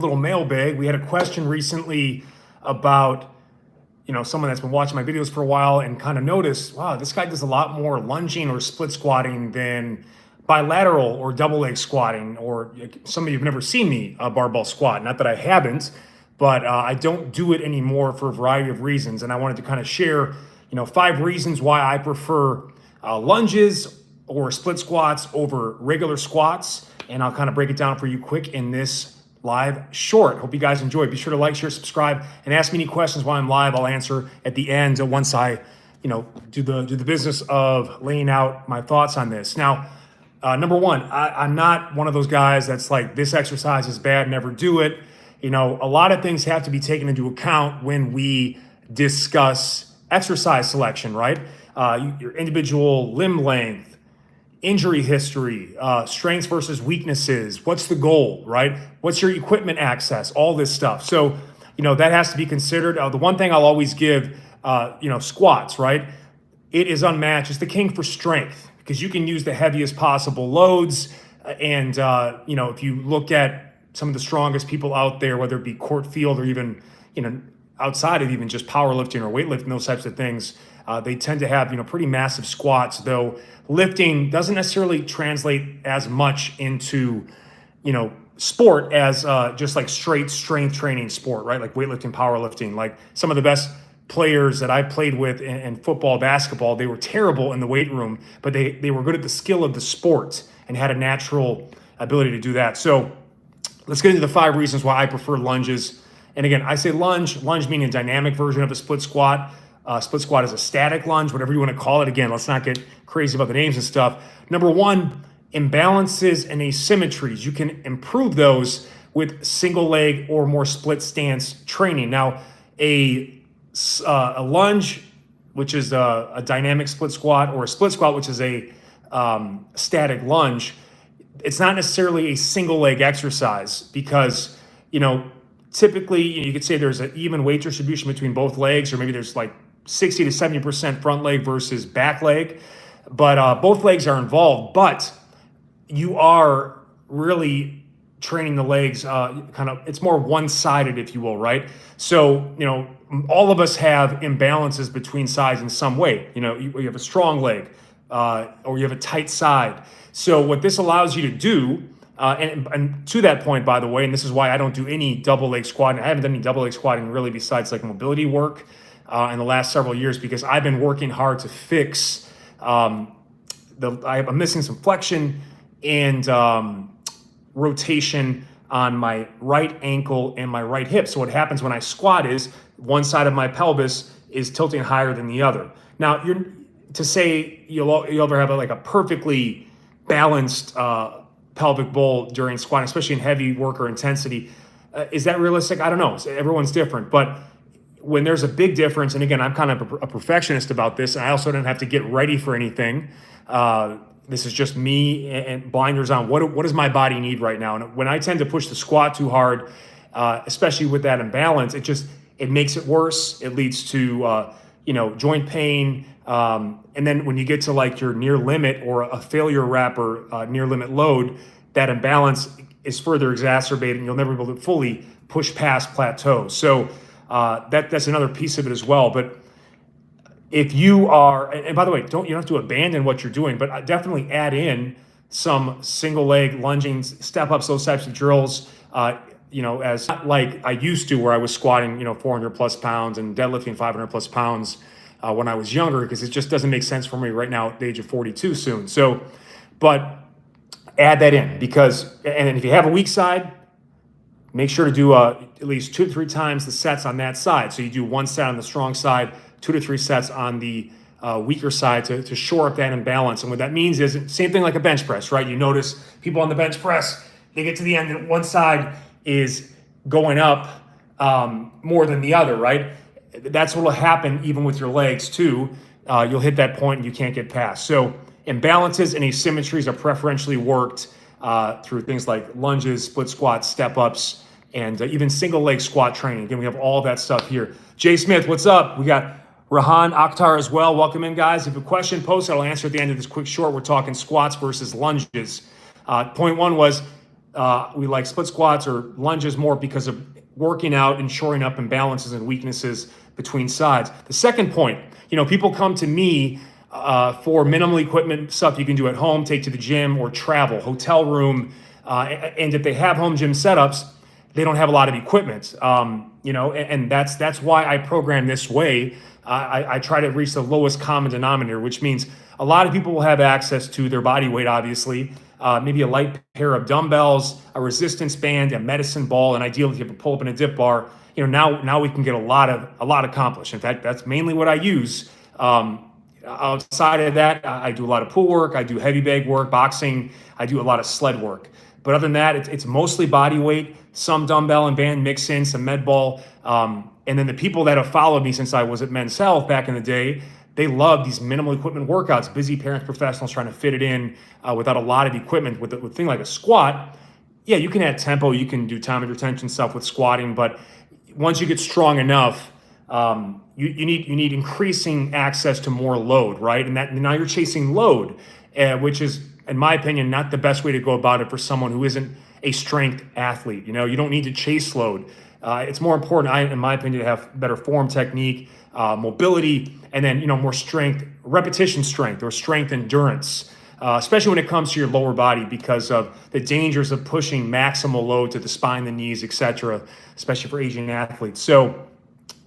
little mailbag. We had a question recently about, someone that's been watching my videos for a while and kind of noticed, wow, this guy does a lot more lunging or split squatting than bilateral or double leg squatting, or some of you have never seen me barbell squat. Not that I haven't, but I don't do it anymore for a variety of reasons. And I wanted to kind of share, 5 reasons why I prefer lunges or split squats over regular squats. And I'll kind of break it down for you quick in this live short. Hope you guys enjoy. Be sure to like, share, subscribe, and ask me any questions while I'm live. I'll answer at the end once I, do the business of laying out my thoughts on this. Now, number one, I'm not one of those guys that's like, this exercise is bad, never do it. A lot of things have to be taken into account when we discuss exercise selection, right? Your individual limb length, injury history, strengths versus weaknesses, what's the goal, right? What's your equipment access, all this stuff. So, that has to be considered. The one thing I'll always give, squats, right? It is unmatched. It's the king for strength because you can use the heaviest possible loads. And, if you look at some of the strongest people out there, whether it be court field or even, outside of even just powerlifting or weightlifting, those types of things, they tend to have, pretty massive squats, though lifting doesn't necessarily translate as much into, sport as just like straight strength training sport, right? Like weightlifting, powerlifting. Like some of the best players that I played with in football, basketball, they were terrible in the weight room, but they were good at the skill of the sport and had a natural ability to do that. So let's get into the 5 reasons why I prefer lunges. And again, I say lunge meaning a dynamic version of a split squat. Split squat is a static lunge, whatever you want to call it. Again, let's not get crazy about the names and stuff. Number 1, imbalances and asymmetries. You can improve those with single leg or more split stance training. Now, a lunge, which is a dynamic split squat, or a split squat, which is a static lunge, it's not necessarily a single leg exercise because, typically you could say there's an even weight distribution between both legs, or maybe there's like 60 to 70% front leg versus back leg, but both legs are involved, but you are really training the legs it's more one-sided, if you will, right? So, all of us have imbalances between sides in some way. You have a strong leg or you have a tight side. So what this allows you to do, and to that point, by the way, and this is why I don't do any double leg squatting. I haven't done any double leg squatting really besides like mobility work in the last several years, because I've been working hard to fix I'm missing some flexion and rotation on my right ankle and my right hip. So what happens when I squat is one side of my pelvis is tilting higher than the other. Now, to say you'll ever have a perfectly balanced pelvic bowl during squatting, especially in heavy work or intensity, is that realistic? I don't know. Everyone's different, but when there's a big difference, and again, I'm kind of a perfectionist about this, and I also don't have to get ready for anything. This is just me and blinders on. What does my body need right now? And when I tend to push the squat too hard, especially with that imbalance, it makes it worse. It leads to joint pain. And then when you get to like your near limit or a failure rep or near limit load, that imbalance is further exacerbated and you'll never be able to fully push past plateau. So that's another piece of it as well. But if you are, and by the way, you don't have to abandon what you're doing, but definitely add some single leg lunging, step ups, those types of drills, as like I used to, where I was squatting, 400 plus pounds and deadlifting 500 plus pounds when I was younger, because it just doesn't make sense for me right now at the age of 42 soon. So, but add that in, because, and if you have a weak side, make sure to do at least 2 to 3 times the sets on that side. So you do 1 set on the strong side, 2 to 3 sets on the weaker side to shore up that imbalance. And what that means is, same thing like a bench press, right? You notice people on the bench press, they get to the end and one side is going up more than the other, right? That's what will happen even with your legs too. You'll hit that point and you can't get past. So imbalances and asymmetries are preferentially worked through things like lunges, split squats, step ups, and even single leg squat training. Again, we have all that stuff here. Jay Smith, what's up? We got Rahan Akhtar as well. Welcome in, guys. If you have a question, post it. I'll answer at the end of this quick short. We're talking squats versus lunges. Point 1 was We like split squats or lunges more because of working out and shoring up imbalances and weaknesses between sides. The second point, people come to me for minimal equipment stuff you can do at home, take to the gym or travel, hotel room. And if they have home gym setups, they don't have a lot of equipment, and that's why I program this way. I try to reach the lowest common denominator, which means a lot of people will have access to their body weight, obviously, maybe a light pair of dumbbells, a resistance band, a medicine ball, and ideally if you have a pull-up and a dip bar. Now we can get a lot accomplished. In fact, that's mainly what I use. Outside of that, I do a lot of pool work, I do heavy bag work, boxing, I do a lot of sled work. But other than that, it's mostly body weight, some dumbbell and band mix in, some med ball. And then the people that have followed me since I was at Men's Health back in the day, they love these minimal equipment workouts, busy parents, professionals trying to fit it in without a lot of equipment. With a thing like a squat, yeah, you can add tempo, you can do time and retention stuff with squatting, but once you get strong enough, you need increasing access to more load, right? And now you're chasing load, which is, in my opinion, not the best way to go about it for someone who isn't a strength athlete. You don't need to chase load. It's more important, in my opinion, to have better form, technique, mobility, and then more strength, repetition strength, or strength endurance, especially when it comes to your lower body, because of the dangers of pushing maximal load to the spine, the knees, etc., especially for aging athletes. So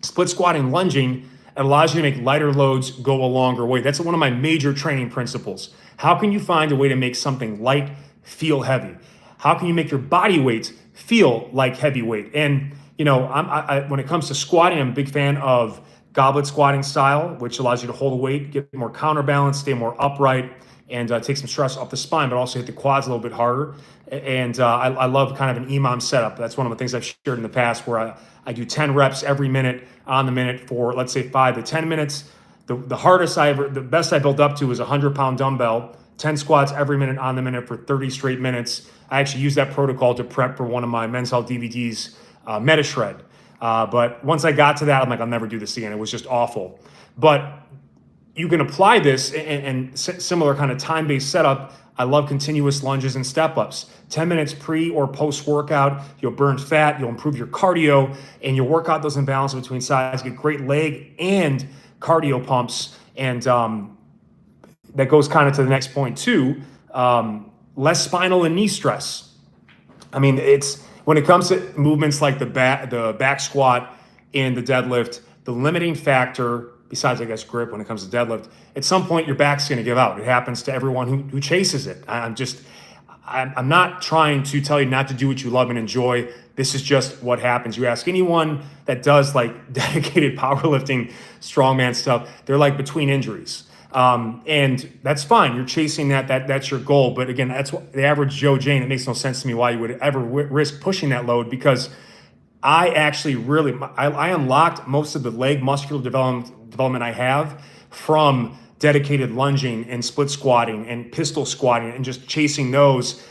split squatting, lunging, it allows you to make lighter loads go a longer way. That's one of my major training principles. How can you find a way to make something light feel heavy? How can you make your body weight feel like heavyweight? And when it comes to squatting, I'm a big fan of goblet squatting style, which allows you to hold a weight, get more counterbalance, stay more upright, and take some stress off the spine, but also hit the quads a little bit harder. And I love kind of an EMOM setup. That's one of the things I've shared in the past, where I do 10 reps every minute on the minute for, let's say, 5 to 10 minutes. The best I built up to was a 100-pound dumbbell, 10 squats every minute on the minute for 30 straight minutes. I actually used that protocol to prep for one of my Men's Health DVDs, MetaShred. But once I got to that, I'm like, I'll never do this again. It was just awful. But you can apply this and similar kind of time-based setup. I love continuous lunges and step-ups. 10 minutes pre or post-workout, you'll burn fat, you'll improve your cardio, and you'll work out those imbalances between sides, get great leg and cardio pumps. And that goes kind of to the next point too, less spinal and knee stress. I mean, when it comes to movements like the back squat and the deadlift, the limiting factor, besides, I guess, grip when it comes to deadlift, at some point your back's going to give out. It happens to everyone who chases it. I'm not trying to tell you not to do what you love and enjoy. This is just what happens. You ask anyone that does like dedicated powerlifting, strongman stuff, they're like between injuries. And that's fine. You're chasing that's your goal. But again, that's what the average Joe Jane, it makes no sense to me why you would ever risk pushing that load, because I actually I unlocked most of the leg muscular development I have from dedicated lunging and split squatting and pistol squatting and just chasing those,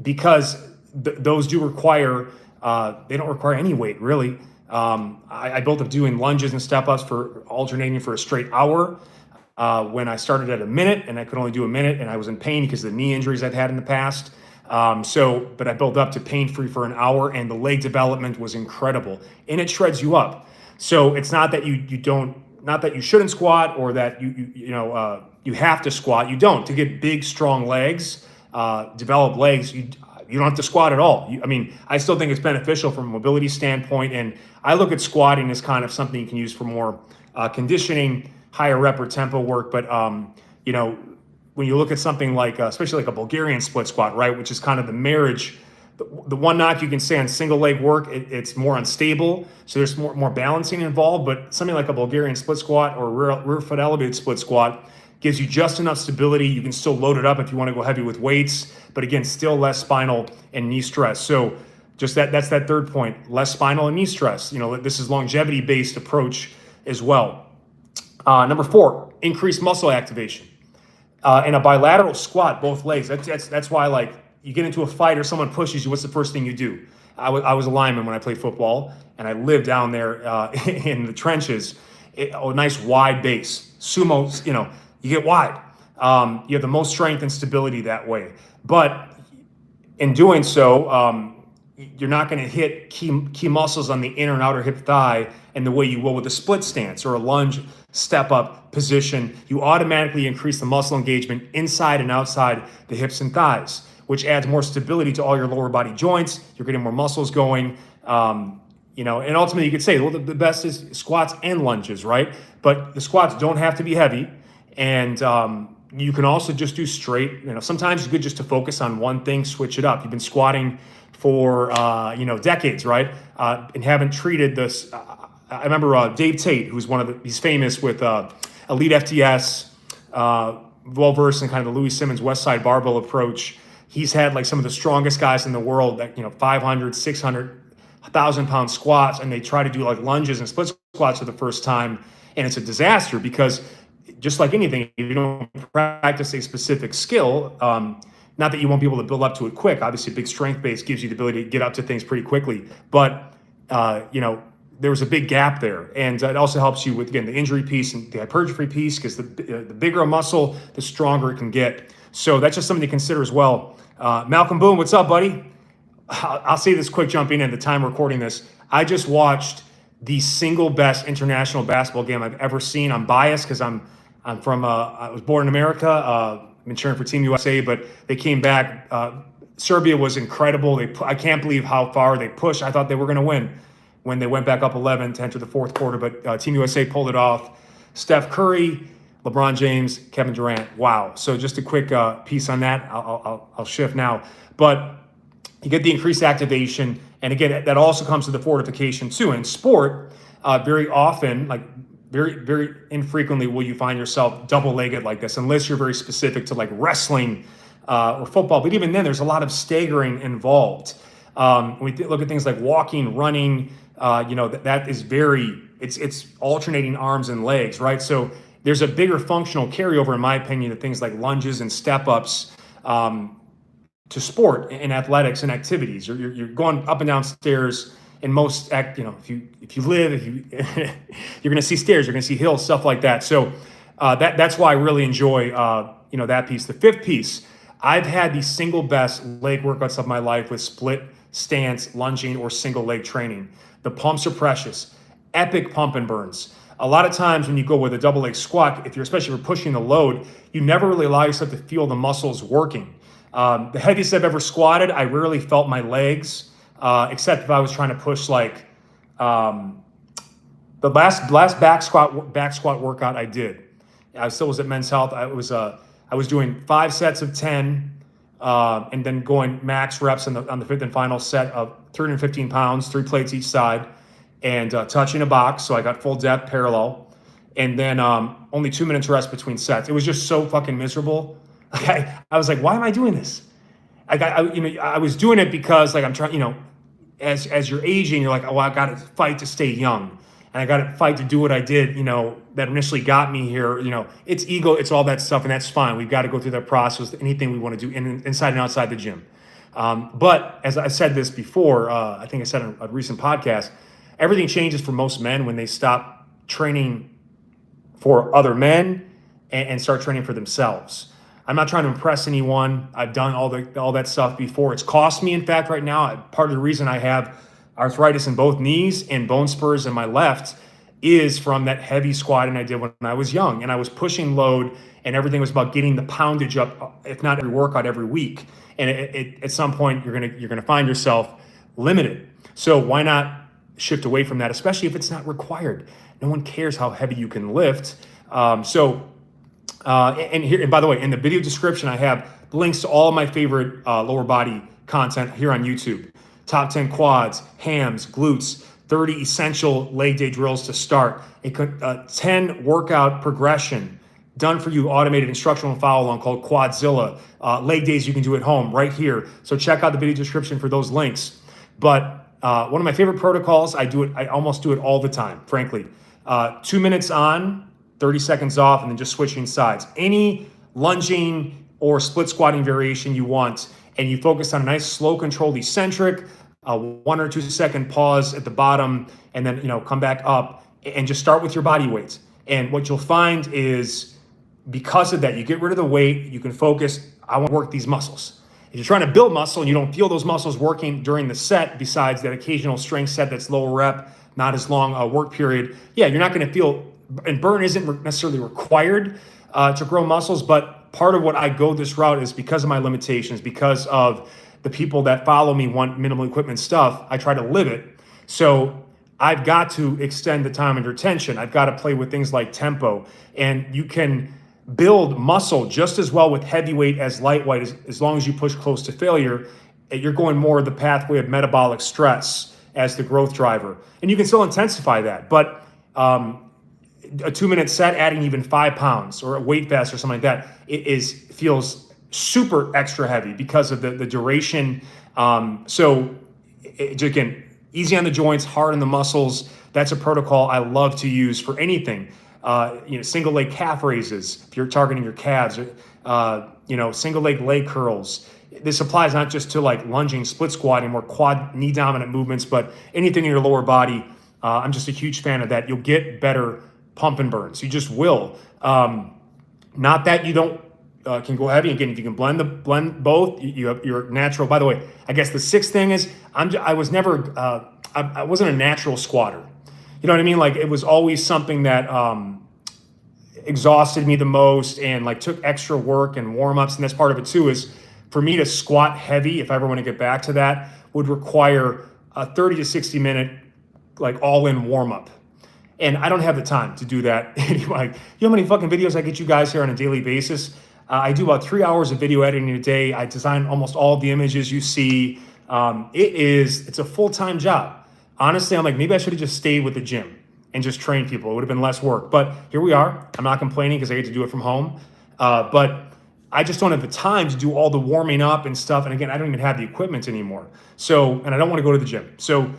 because those do require, they don't require any weight really. I built up doing lunges and step ups for alternating for a straight hour. When I started at a minute and I could only do a minute, and I was in pain because of the knee injuries I'd had in the past. But I built up to pain-free for an hour, and the leg development was incredible, and it shreds you up. So it's not that not that you shouldn't squat, or that you have to squat. You don't. To get big, strong legs, develop legs, you don't have to squat at all. I still think it's beneficial from a mobility standpoint, and I look at squatting as kind of something you can use for more conditioning, higher rep or tempo work. But when you look at something like, especially like a Bulgarian split squat, right, which is kind of the marriage, the one knock you can say on single leg work, it's more unstable, so there's more balancing involved. But something like a Bulgarian split squat or rear foot elevated split squat gives you just enough stability. You can still load it up if you want to go heavy with weights, but again, still less spinal and knee stress. So just that's that third point, less spinal and knee stress. This is longevity-based approach as well. Number 4, increased muscle activation. In a bilateral squat, both legs. That's why, like, you get into a fight or someone pushes you, what's the first thing you do? I was a lineman when I played football, and I lived down there in the trenches. A nice wide base. Sumo, you get wide. You have the most strength and stability that way. But In doing so, you're not going to hit key muscles on the inner and outer hip thigh in the way you will with a split stance or a lunge step up position. You automatically increase the muscle engagement inside and outside the hips and thighs, which adds more stability to all your lower body joints. You're getting more muscles going. And ultimately you could say, well, the best is squats and lunges, right? But the squats don't have to be heavy. And you can also just do straight, sometimes it's good just to focus on one thing, switch it up. You've been squatting for, decades, right? And haven't treated this. I remember Dave Tate, who's he's famous with Elite FTS, well-versed in kind of the Louis Simmons West Side barbell approach. He's had like some of the strongest guys in the world that, 500, 600, 1,000-pound squats, and they try to do like lunges and split squats for the first time. And it's a disaster because just like anything, if you don't practice a specific skill, not that you won't be able to build up to it quick. Obviously, a big strength base gives you the ability to get up to things pretty quickly. But, there was a big gap there. And it also helps you with, again, the injury piece and the hypertrophy piece, because the bigger a muscle, the stronger it can get. So that's just something to consider as well. Malcolm Boone, what's up, buddy? I'll say this quick, jumping in the time recording this. I just watched the single best international basketball game I've ever seen. I'm biased because I was born in America. I've been cheering for Team USA, but they came back. Serbia was incredible. I can't believe how far they pushed. I thought they were going to win when they went back up 11 to enter the fourth quarter, but Team USA pulled it off. Steph Curry, LeBron James, Kevin Durant. Wow. So just a quick piece on that. I'll shift now. But you get the increased activation. And again, that also comes to the fortification too. In sport, very often, like very, very infrequently will you find yourself double-legged like this, unless you're very specific to like wrestling or football. But even then, there's a lot of staggering involved. When we look at things like walking, running, that is it's alternating arms and legs, right? So there's a bigger functional carryover, in my opinion, to things like lunges and step-ups to sport and athletics and activities. You're going up and down stairs in most if you live, you're going to see stairs, you're going to see hills, stuff like that. So that's why I really enjoy that piece. The fifth piece, I've had the single best leg workouts of my life with split stance, lunging, or single leg training. The pumps are precious. Epic pump and burns. A lot of times when you go with a double leg squat, especially if you're pushing the load, you never really allow yourself to feel the muscles working. The heaviest I've ever squatted, I rarely felt my legs, except if I was trying to push like the last back squat workout I did. I still was at Men's Health. I was doing 5 sets of 10, and then going max reps on the fifth and final set of 315 pounds, 3 plates each side, and touching a box. So I got full depth parallel, and then only 2 minutes rest between sets. It was just so fucking miserable. I was like, why am I doing this? I was doing it because like I'm trying, as you're aging, you're like, oh, I got to fight to stay young. And I got to fight to do what I did, that initially got me here. It's ego, it's all that stuff, and that's fine. We've got to go through that process, anything we want to do inside and outside the gym. But as I said this before, I think I said on a recent podcast, everything changes for most men when they stop training for other men and start training for themselves. I'm not trying to impress anyone. I've done all that stuff before. It's cost me, in fact, right now. Part of the reason I have arthritis in both knees and bone spurs in my left is from that heavy squatting I did when I was young. And I was pushing load, and everything was about getting the poundage up, if not every workout, every week. And at some point, you're gonna find yourself limited. So why not shift away from that, especially if it's not required? No one cares how heavy you can lift. And by the way, in the video description, I have links to all of my favorite lower body content here on YouTube. Top 10 quads, hams, glutes, 30 essential leg day drills to start, a 10 workout progression done for you, automated instructional follow along called Quadzilla, leg days you can do at home right here. So check out the video description for those links. But one of my favorite protocols, I almost do it all the time, frankly. 2 minutes on, 30 seconds off, and then just switching sides. Any lunging or split squatting variation you want, and you focus on a nice slow controlled eccentric, 1 or 2 second pause at the bottom, and then come back up, and just start with your body weight. And what you'll find is, because of that, you get rid of the weight, you can focus, I want to work these muscles. If you're trying to build muscle and you don't feel those muscles working during the set, besides that occasional strength set that's lower rep, not as long a work period, yeah, you're not going to feel, and burn isn't necessarily required to grow muscles, but part of what I go this route is because of my limitations, because of the people that follow me want minimal equipment stuff, I try to live it. So I've got to extend the time under tension. I've got to play with things like tempo, and you can build muscle just as well with heavyweight as lightweight, as long as you push close to failure. You're going more the pathway of metabolic stress as the growth driver. And you can still intensify that, but a 2-minute set, adding even 5 pounds or a weight vest or something like that, feels super extra heavy because of the duration. Again, easy on the joints, hard on the muscles. That's a protocol I love to use for anything. Single leg calf raises, if you're targeting your calves, single leg curls. This applies not just to like lunging, split squatting, more quad knee dominant movements, but anything in your lower body. I'm just a huge fan of that. You'll get better pump and burns. You just will. Not that you don't can go heavy. Again, if you can blend both, you have your natural. By the way, I guess the sixth thing is I wasn't a natural squatter. You know what I mean? Like, it was always something that exhausted me the most and like took extra work and warm-ups. And that's part of it too, is for me to squat heavy, if I ever want to get back to that, would require a 30 to 60 minute like all-in warm-up. And I don't have the time to do that anyway. You know how many fucking videos I get you guys here on a daily basis? I do about 3 hours of video editing a day. I design almost all of the images you see. It's a full-time job. Honestly, I'm like, maybe I should have just stayed with the gym and just trained people. It would have been less work. But here we are. I'm not complaining because I get to do it from home. But I just don't have the time to do all the warming up and stuff. And again, I don't even have the equipment anymore. And I don't want to go to the gym. So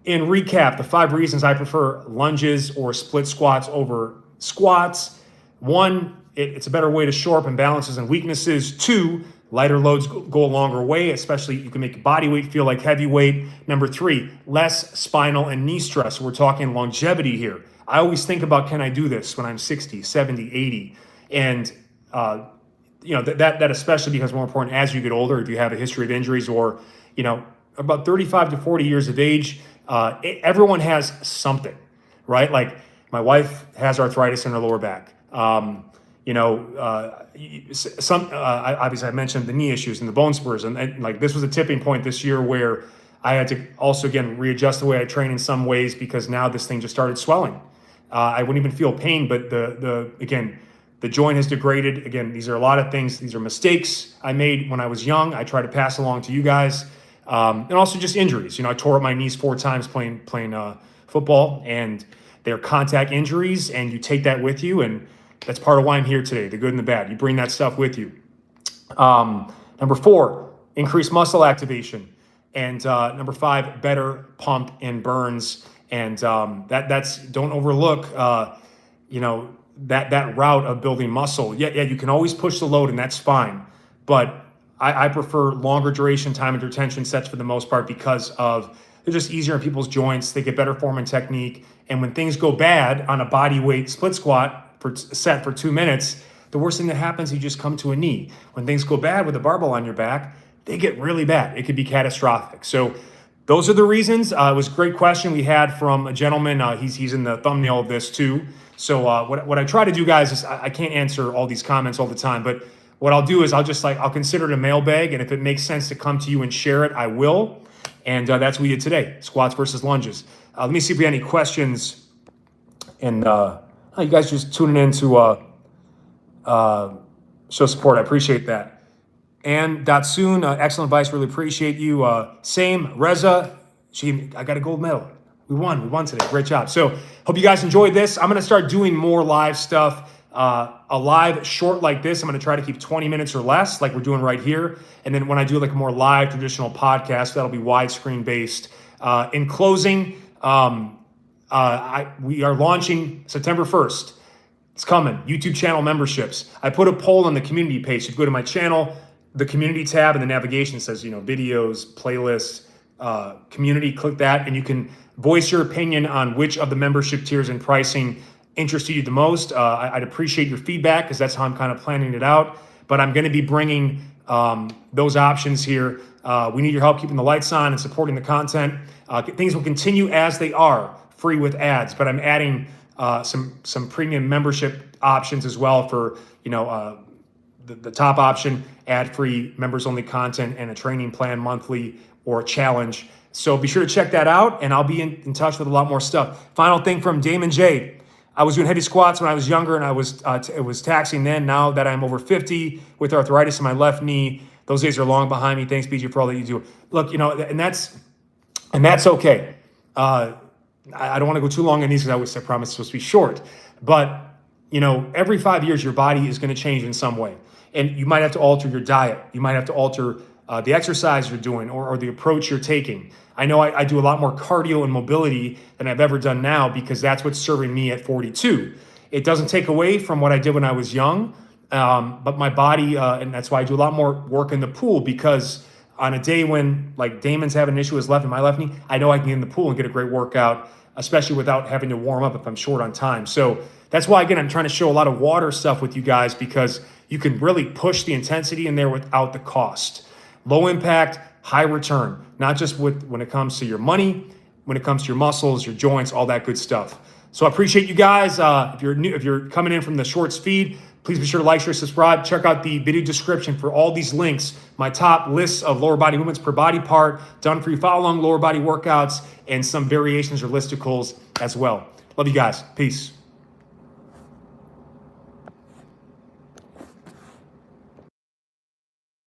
in recap, the 5 reasons I prefer lunges or split squats over squats. 1, it's a better way to shore up imbalances and weaknesses. 2, lighter loads go a longer way, especially you can make body weight feel like heavyweight. Number 3, less spinal and knee stress. We're talking longevity here. I always think about, can I do this when I'm 60, 70, 80? And that especially becomes more important as you get older, if you have a history of injuries or, about 35 to 40 years of age, everyone has something, right? Like my wife has arthritis in her lower back. Obviously I mentioned the knee issues and the bone spurs, and like this was a tipping point this year where I had to also again readjust the way I train in some ways, because now this thing just started swelling. I wouldn't even feel pain, but the joint has degraded. Again, these are a lot of things. These are mistakes I made when I was young. I try to pass along to you guys, and also just injuries. I tore up my knees 4 times playing football, and they're contact injuries, and you take that with you, and that's part of why I'm here today, the good and the bad. You bring that stuff with you. Number 4, increase muscle activation. And number 5, better pump and burns. And that's don't overlook, that route of building muscle. Yeah, you can always push the load, and that's fine. But I prefer longer duration time under tension sets for the most part, because they're just easier on people's joints. They get better form and technique. And when things go bad on a body weight split squat set for 2 minutes, the worst thing that happens, you just come to a knee. When things go bad with a barbell on your back, they get really bad. It could be catastrophic. So those are the reasons. It was a great question we had from a gentleman. He's in the thumbnail of this too. So what I try to do, guys, is I can't answer all these comments all the time, but what I'll do is I'll consider it a mailbag, and if it makes sense to come to you and share it, I will. And that's what we did today, squats versus lunges. Let me see if we have any questions. And you guys just tuning in to show support. I appreciate that. And Datsun, excellent advice. Really appreciate you. Same, Reza. I got a gold medal. We won today. Great job. So hope you guys enjoyed this. I'm going to start doing more live stuff. A live short like this, I'm going to try to keep 20 minutes or less, like we're doing right here. And then when I do like a more live traditional podcast, that'll be widescreen based. In closing, we are launching September 1st. It's coming. YouTube channel memberships. I put a poll on the community page. So if you go to my channel, the community tab in the navigation says, videos, playlists, community, click that, and you can voice your opinion on which of the membership tiers and pricing interested you the most. I'd appreciate your feedback, because that's how I'm kind of planning it out. but I'm going to be bringing those options here. We need your help keeping the lights on and supporting the content. Things will continue as they are, free with ads, but I'm adding some premium membership options as well for, the top option, ad-free, members-only content, and a training plan monthly or a challenge. So be sure to check that out, and I'll be in touch with a lot more stuff. Final thing from Damon J. I was doing heavy squats when I was younger, and it was taxing then. Now that I'm over 50 with arthritis in my left knee, those days are long behind me. Thanks, BJ, for all that you do. Look, and that's okay. I don't want to go too long on these because I promise it's supposed to be short. But, every 5 years, your body is going to change in some way. And you might have to alter your diet. You might have to alter the exercise you're doing or the approach you're taking. I know I do a lot more cardio and mobility than I've ever done now because that's what's serving me at 42. It doesn't take away from what I did when I was young, but my body, and that's why I do a lot more work in the pool, because on a day when like Damon's having an issue with my left knee, I know I can get in the pool and get a great workout, especially without having to warm up if I'm short on time. So that's why, again, I'm trying to show a lot of water stuff with you guys, because you can really push the intensity in there without the cost. Low impact, high return, not just when it comes to your money, when it comes to your muscles, your joints, all that good stuff. So I appreciate you guys. If you're coming in from the Shorts feed, please be sure to like, share, subscribe. Check out the video description for all these links. My top lists of lower body movements per body part, done for you follow along lower body workouts, and some variations or listicles as well. Love you guys. Peace.